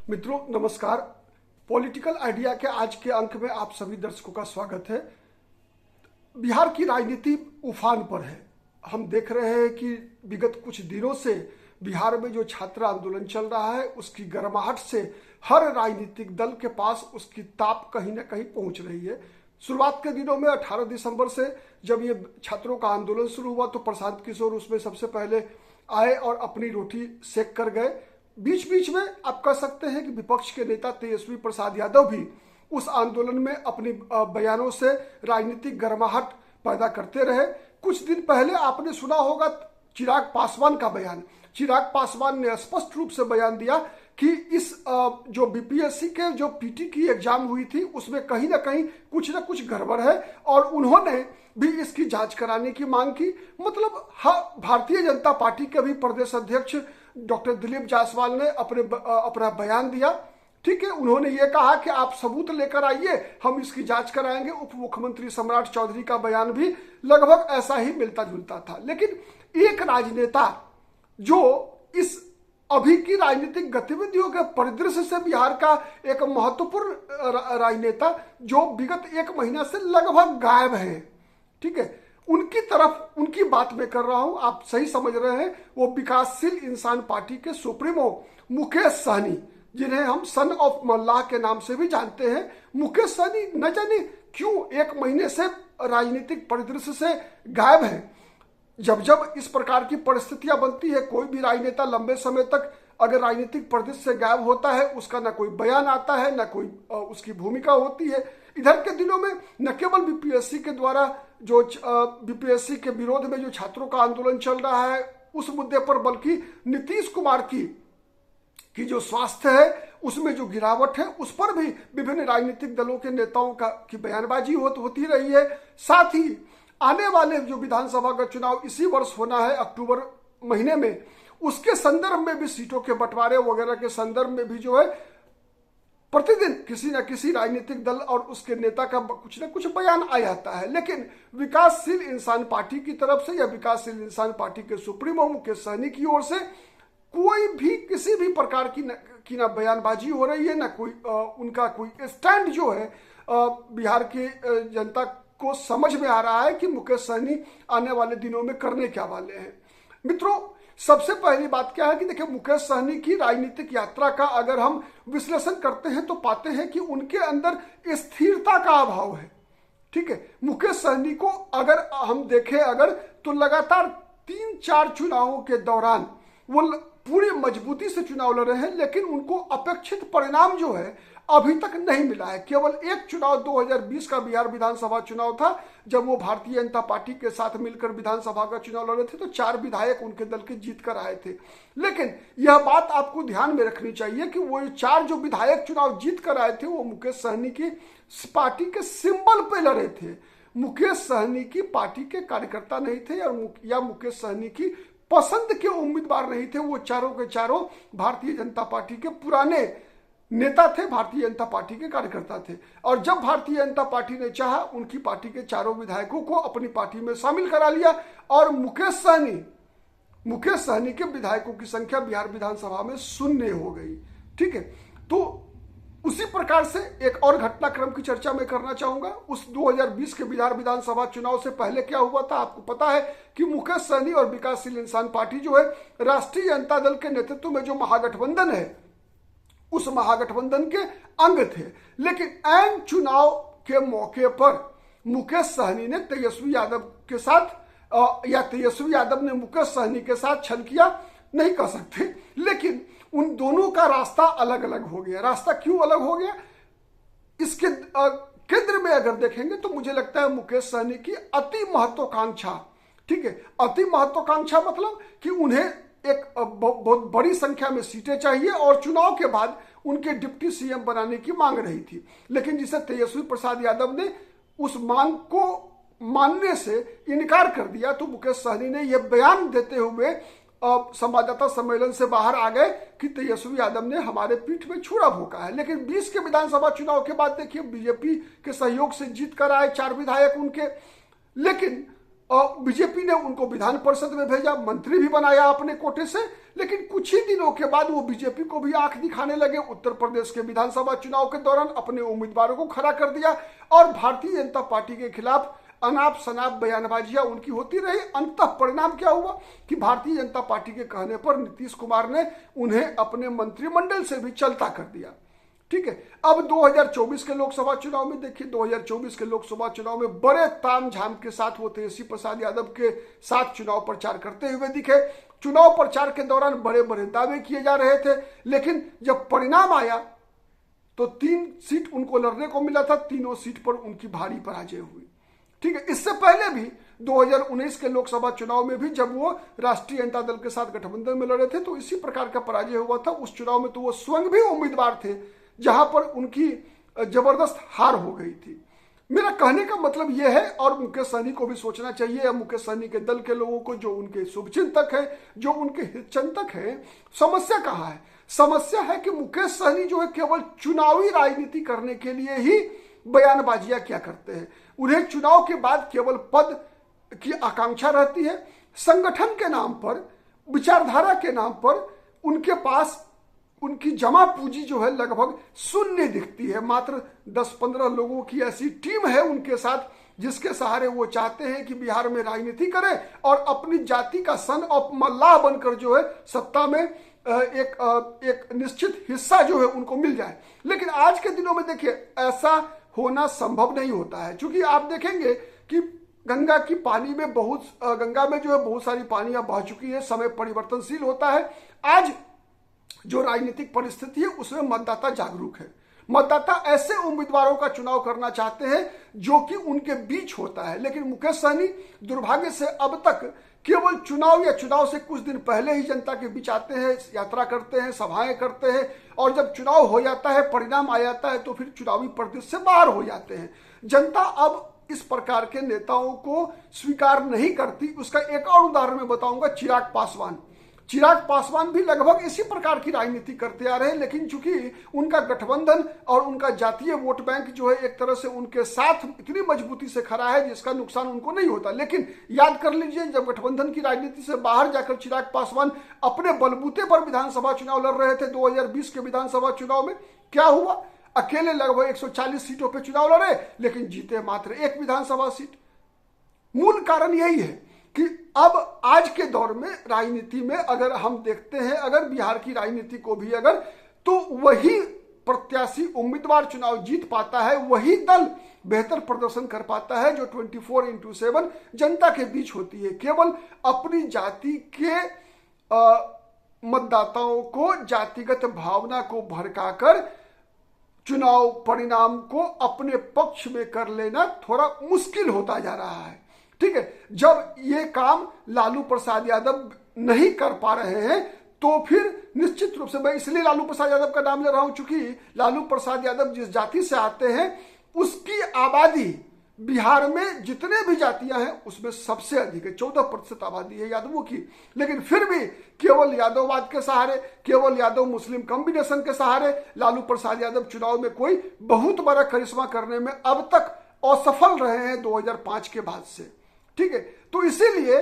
मित्रों नमस्कार। Political idea के आज के अंक में आप सभी दर्शकों का स्वागत है। बिहार की राजनीति उफान पर है। हम देख रहे हैं कि विगत कुछ दिनों से बिहार में जो छात्र आंदोलन चल रहा है उसकी गर्माहट से हर राजनीतिक दल के पास उसकी ताप कहीं ना कहीं पहुंच रही है। शुरुआत के दिनों में 18 दिसंबर से जब ये छात्रों का आंदोलन शुरू हुआ तो प्रशांत किशोर उसमें सबसे पहले आए और अपनी रोटी सेक कर गए। बीच बीच में आप कह सकते हैं कि विपक्ष के नेता तेजस्वी प्रसाद यादव भी उस आंदोलन में अपने बयानों से राजनीतिक गर्माहट पैदा करते रहे। कुछ दिन पहले आपने सुना होगा चिराग पासवान का बयान। चिराग पासवान ने स्पष्ट रूप से बयान दिया कि इस जो बीपीएससी के जो पीटी की एग्जाम हुई थी उसमें कहीं ना कुछ गड़बड़ है और उन्होंने भी इसकी जांच कराने की मांग की। मतलब भारतीय जनता पार्टी के भी प्रदेश अध्यक्ष डॉक्टर दिलीप जायसवाल ने अपना बयान दिया। ठीक है, उन्होंने ये कहा कि आप सबूत लेकर आइए, हम इसकी जांच कराएंगे। उप मुख्यमंत्री सम्राट चौधरी का बयान भी लगभग ऐसा ही मिलता जुलता था। लेकिन एक राजनेता जो इस अभी की राजनीतिक गतिविधियों के परिदृश्य से बिहार का एक महत्वपूर्ण राजनेता जो विगत एक महीना से लगभग गायब है, ठीक है, उनकी तरफ उनकी बात मैं कर रहा हूं। आप सही समझ रहे हैं। वो विकासशील इंसान पार्टी के सुप्रीमो मुकेश सहनी, जिन्हें हम सन ऑफ मल्लाह के नाम से भी जानते हैं, मुकेश सहनी न जाने क्यों एक महीने से राजनीतिक परिदृश्य से गायब है। जब जब इस प्रकार की परिस्थितियां बनती है, कोई भी राजनेता लंबे समय तक अगर राजनीतिक परिदृश्य से गायब होता है, उसका ना कोई बयान आता है, ना कोई उसकी भूमिका होती है। इधर के दिनों में न केवल बीपीएससी के द्वारा जो बीपीएससी के विरोध में जो छात्रों का आंदोलन चल रहा है उस मुद्दे पर, बल्कि नीतीश कुमार की जो स्वास्थ्य है उसमें जो गिरावट है उस पर भी विभिन्न राजनीतिक दलों के नेताओं की बयानबाजी होती रही है। साथ ही आने वाले जो विधानसभा का चुनाव इसी वर्ष होना है अक्टूबर महीने में, उसके संदर्भ में भी सीटों के बंटवारे वगैरह के संदर्भ में भी जो है प्रतिदिन किसी न किसी राजनीतिक दल और उसके नेता का कुछ न कुछ बयान आ जाता है। लेकिन विकासशील इंसान पार्टी की तरफ से या विकासशील इंसान पार्टी के सुप्रीमो मुकेश सहनी की ओर से कोई भी किसी भी प्रकार की ना बयानबाजी हो रही है, ना कोई उनका कोई स्टैंड जो है बिहार की जनता को समझ में आ रहा है कि मुकेश सहनी आने वाले दिनों में करने क्या वाले हैं। मित्रों, सबसे पहली बात क्या है कि देखिए, मुकेश सहनी की राजनीतिक यात्रा का अगर हम विश्लेषण करते हैं तो पाते हैं कि उनके अंदर स्थिरता का अभाव है। ठीक है, मुकेश सहनी को अगर हम देखें तो लगातार 3-4 चुनावों के दौरान वो पूरी मजबूती से चुनाव लड़ रहे हैं, लेकिन उनको अपेक्षित परिणाम जो है अभी तक नहीं मिला है। केवल एक चुनाव 2020 का बिहार विधानसभा चुनाव था, जब वो भारतीय जनता पार्टी के साथ मिलकर विधानसभा का चुनाव लड़ रहे थे तो 4 विधायक उनके दल के जीत कर आए थे। लेकिन यह बात आपको ध्यान में रखनी चाहिए कि वो 4 जो विधायक चुनाव जीत कर आए थे वो मुकेश सहनी की पार्टी के सिंबल पे लड़े थे। मुकेश सहनी की पार्टी के कार्यकर्ता नहीं थे या मुकेश सहनी की पसंद के उम्मीदवार नहीं थे। वो चारों के चारों भारतीय जनता पार्टी के पुराने नेता थे, भारतीय जनता पार्टी के कार्यकर्ता थे। और जब भारतीय जनता पार्टी ने चाहा, उनकी पार्टी के चारों विधायकों को अपनी पार्टी में शामिल करा लिया और मुकेश सहनी के विधायकों की संख्या बिहार विधानसभा में 0 हो गई। ठीक है, तो उसी प्रकार से एक और घटनाक्रम की चर्चा मैं करना चाहूंगा। उस 2020 के बिहार विधानसभा चुनाव से पहले क्या हुआ था, आपको पता है कि मुकेश सहनी और विकासशील इंसान पार्टी जो है राष्ट्रीय जनता दल के नेतृत्व में जो महागठबंधन है उस महागठबंधन के अंग थे। लेकिन ऐन चुनाव के मौके पर मुकेश सहनी ने तेजस्वी यादव के साथ या तेजस्वी यादव ने मुकेश सहनी के साथ छल किया, नहीं कह सकते, लेकिन उन दोनों का रास्ता अलग अलग हो गया। रास्ता क्यों अलग हो गया, इसके केंद्र में अगर देखेंगे तो मुझे लगता है मुकेश सहनी की अति महत्वाकांक्षा, ठीक है, अति महत्वाकांक्षा मतलब कि उन्हें एक बहुत बड़ी संख्या में सीटें चाहिए और चुनाव के बाद उनके डिप्टी सीएम बनाने की मांग रही थी। लेकिन जिसे तेजस्वी प्रसाद यादव ने उस मांग को मानने से इनकार कर दिया, तो मुकेश सहनी ने यह बयान देते हुए संवाददाता सम्मेलन से बाहर आ गए कि तेजस्वी यादव ने हमारे पीठ में छुरा भोंका है। लेकिन 20 के विधानसभा चुनाव के बाद देखिए, बीजेपी के सहयोग से जीत कर आए 4 विधायक उनके, लेकिन बीजेपी ने उनको विधान परिषद में भेजा, मंत्री भी बनाया अपने कोटे से, लेकिन कुछ ही दिनों के बाद वो बीजेपी को भी आंख दिखाने लगे। उत्तर प्रदेश के विधानसभा चुनाव के दौरान अपने उम्मीदवारों को खड़ा कर दिया और भारतीय जनता पार्टी के खिलाफ अनाप शनाप बयानबाजियां उनकी होती रही। अंततः परिणाम क्या हुआ कि भारतीय जनता पार्टी के कहने पर नीतीश कुमार ने उन्हें अपने मंत्रिमंडल से भी चलता कर दिया। ठीक है, अब 2024 के लोकसभा चुनाव में देखिए, 2024 के लोकसभा चुनाव में बड़े तामझाम के साथ वो तेजस्वी प्रसाद यादव के साथ चुनाव प्रचार करते हुए दिखे। चुनाव प्रचार के दौरान बड़े बड़े दावे किए जा रहे थे, लेकिन जब परिणाम आया तो 3 सीट उनको लड़ने को मिला था, तीनों सीट पर उनकी भारी पराजय हुई। ठीक है, इससे पहले भी 2019 के लोकसभा चुनाव में भी जब वो राष्ट्रीय जनता दल के साथ गठबंधन में लड़े थे तो इसी प्रकार का पराजय हुआ था। उस चुनाव में तो वो स्वयं भी उम्मीदवार थे, जहां पर उनकी जबरदस्त हार हो गई थी। मेरा कहने का मतलब यह है, और मुकेश सहनी को भी सोचना चाहिए, या मुकेश सहनी के दल के लोगों को, जो उनके शुभचिंतक हैं, जो उनके हितचिंतक हैं, समस्या कहाँ है? समस्या है कि मुकेश सहनी जो है केवल चुनावी राजनीति करने के लिए ही बयानबाजियां क्या करते हैं। उन्हें चुनाव के बाद केवल पद की आकांक्षा रहती है। संगठन के नाम पर, विचारधारा के नाम पर उनके पास उनकी जमा पूंजी जो है लगभग शून्य दिखती है। मात्र 10-15 लोगों की ऐसी टीम है उनके साथ, जिसके सहारे वो चाहते हैं कि बिहार में राजनीति करें और अपनी जाति का सन ऑफ मल्लाह बनकर जो है सत्ता में एक निश्चित हिस्सा जो है उनको मिल जाए। लेकिन आज के दिनों में देखिए ऐसा होना संभव नहीं होता है, क्योंकि आप देखेंगे कि गंगा की पानी में गंगा में जो है बहुत सारी पानियां बह चुकी है। समय परिवर्तनशील होता है। आज जो राजनीतिक परिस्थिति है उसमें मतदाता जागरूक है। मतदाता ऐसे उम्मीदवारों का चुनाव करना चाहते हैं जो कि उनके बीच होता है। लेकिन मुकेश सहनी दुर्भाग्य से अब तक केवल चुनाव या चुनाव से कुछ दिन पहले ही जनता के बीच आते हैं, यात्रा करते हैं, सभाएं करते हैं, और जब चुनाव हो जाता है, परिणाम आ जाता है, तो फिर चुनावी परिदृश्य से बाहर हो जाते हैं। जनता अब इस प्रकार के नेताओं को स्वीकार नहीं करती। उसका एक और उदाहरण मैं बताऊंगा, चिराग पासवान। चिराग पासवान भी लगभग इसी प्रकार की राजनीति करते आ रहे हैं, लेकिन चूंकि उनका गठबंधन और उनका जातीय वोट बैंक जो है एक तरह से उनके साथ इतनी मजबूती से खड़ा है जिसका नुकसान उनको नहीं होता। लेकिन याद कर लीजिए, जब गठबंधन की राजनीति से बाहर जाकर चिराग पासवान अपने बलबूते पर विधानसभा चुनाव लड़ रहे थे, 2020 के विधानसभा चुनाव में क्या हुआ? अकेले लगभग 140 सीटों पर चुनाव लड़े, लेकिन जीते मात्र 1 विधानसभा सीट। मूल कारण यही है कि अब आज के दौर में राजनीति में अगर हम देखते हैं, अगर बिहार की राजनीति को भी अगर, तो वही प्रत्याशी उम्मीदवार चुनाव जीत पाता है, वही दल बेहतर प्रदर्शन कर पाता है जो 24/7 जनता के बीच होती है। केवल अपनी जाति के मतदाताओं को जातिगत भावना को भड़काकर चुनाव परिणाम को अपने पक्ष में कर लेना थोड़ा मुश्किल होता जा रहा है। ठीक है, जब ये काम लालू प्रसाद यादव नहीं कर पा रहे हैं तो फिर निश्चित रूप से, मैं इसलिए लालू प्रसाद यादव का नाम ले रहा हूं चूंकि लालू प्रसाद यादव जिस जाति से आते हैं उसकी आबादी बिहार में जितने भी जातियां हैं उसमें सबसे अधिक है। 14% आबादी है यादवों की। लेकिन फिर भी केवल यादववाद के सहारे, केवल यादव मुस्लिम कॉम्बिनेशन के सहारे लालू प्रसाद यादव चुनाव में कोई बहुत बड़ा करिश्मा करने में अब तक असफल रहे हैं 2005 के बाद से। ठीक है, तो इसीलिए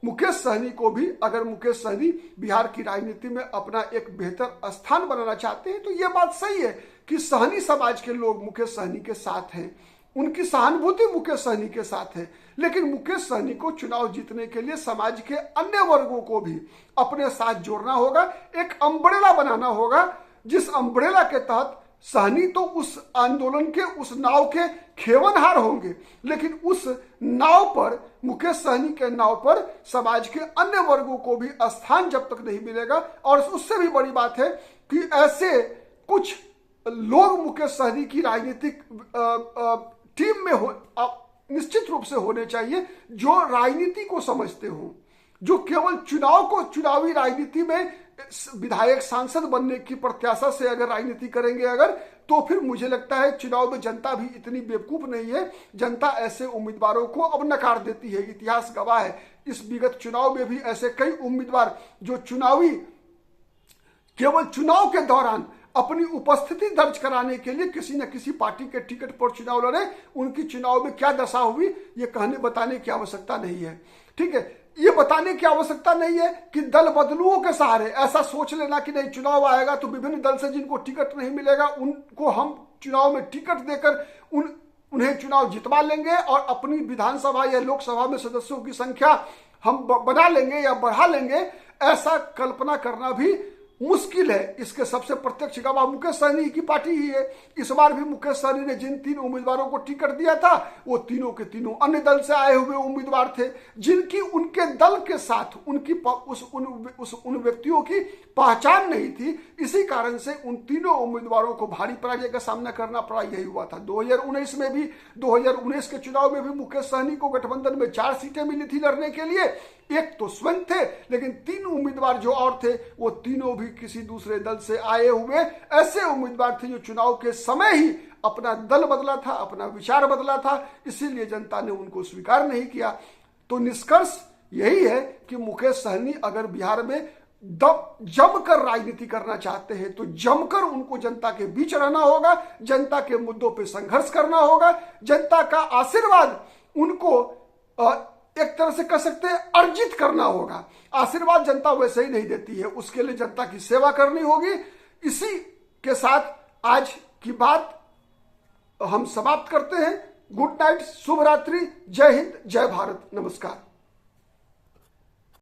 मुकेश सहनी को भी, अगर मुकेश सहनी बिहार की राजनीति में अपना एक बेहतर स्थान बनाना चाहते हैं तो यह बात सही है कि सहनी समाज के लोग मुकेश सहनी के साथ हैं, उनकी सहानुभूति मुकेश सहनी के साथ है। लेकिन मुकेश सहनी को चुनाव जीतने के लिए समाज के अन्य वर्गों को भी अपने साथ जोड़ना होगा, एक अम्ब्रेला बनाना होगा, जिस अम्ब्रेला के तहत सहनी तो उस आंदोलन के, उस नाव के खेवनहार होंगे, लेकिन उस नाव पर, मुकेश सहनी के नाव पर समाज के अन्य वर्गों को भी स्थान जब तक नहीं मिलेगा। और उससे भी बड़ी बात है कि ऐसे कुछ लोग मुकेश सहनी की राजनीतिक टीम में निश्चित रूप से होने चाहिए जो राजनीति को समझते हो, जो केवल चुनाव को, चुनावी राजनीति में विधायक सांसद बनने की प्रत्याशा से अगर राजनीति करेंगे अगर, तो फिर मुझे लगता है चुनाव में जनता भी इतनी बेवकूफ नहीं है। जनता ऐसे उम्मीदवारों को अब नकार देती है। इतिहास गवाह है, इस विगत चुनाव में भी ऐसे कई उम्मीदवार जो केवल चुनाव के दौरान अपनी उपस्थिति दर्ज कराने के लिए किसी न किसी पार्टी के टिकट पर चुनाव लड़े, उनकी चुनाव में क्या दशा हुई ये कहने बताने की आवश्यकता नहीं है। ठीक है, ये बताने की आवश्यकता नहीं है कि दल बदलुओं के सहारे ऐसा सोच लेना कि नहीं चुनाव आएगा तो विभिन्न दल से जिनको टिकट नहीं मिलेगा उनको हम चुनाव में टिकट देकर उन्हें चुनाव जितवा लेंगे और अपनी विधानसभा या लोकसभा में सदस्यों की संख्या हम बना लेंगे या बढ़ा लेंगे। ऐसा कल्पना करना भी मुश्किल है। इसके सबसे प्रत्यक्ष गवाह मुकेश सहनी की पार्टी ही है। इस बार भी मुकेश सहनी ने जिन 3 उम्मीदवारों को टिकट दिया था वो तीनों के तीनों अन्य दल से आए हुए उम्मीदवार थे, जिनकी उनके दल के साथ उनकी उन व्यक्तियों की पहचान नहीं थी। इसी कारण से उन तीनों उम्मीदवारों को भारी पराजय का सामना करना पड़ा। यही हुआ था 2019 में भी। 2019 के चुनाव में भी मुकेश सहनी को गठबंधन में 4 सीटें मिली थी लड़ने के लिए। एक तो स्वयं थे, लेकिन 3 उम्मीदवार जो और थे वो तीनों भी किसी दूसरे दल से आए हुए ऐसे उम्मीदवार थे जो चुनाव के समय ही अपना दल बदला था, अपना विचार बदला था। इसीलिए जनता ने उनको स्वीकार नहीं किया। तो निष्कर्ष यही है कि मुकेश सहनी अगर बिहार में जमकर राजनीति करना चाहते हैं तो जमकर उनको जनता के बीच रहना होगा, जनता के मुद्दों पर संघर्ष करना होगा, जनता का आशीर्वाद उनको एक तरह से कह सकते हैं अर्जित करना होगा। आशीर्वाद जनता वैसे ही नहीं देती है, उसके लिए जनता की सेवा करनी होगी। इसी के साथ आज की बात हम समाप्त करते हैं। गुड नाइट, शुभ रात्रि, जय हिंद, जय भारत, नमस्कार।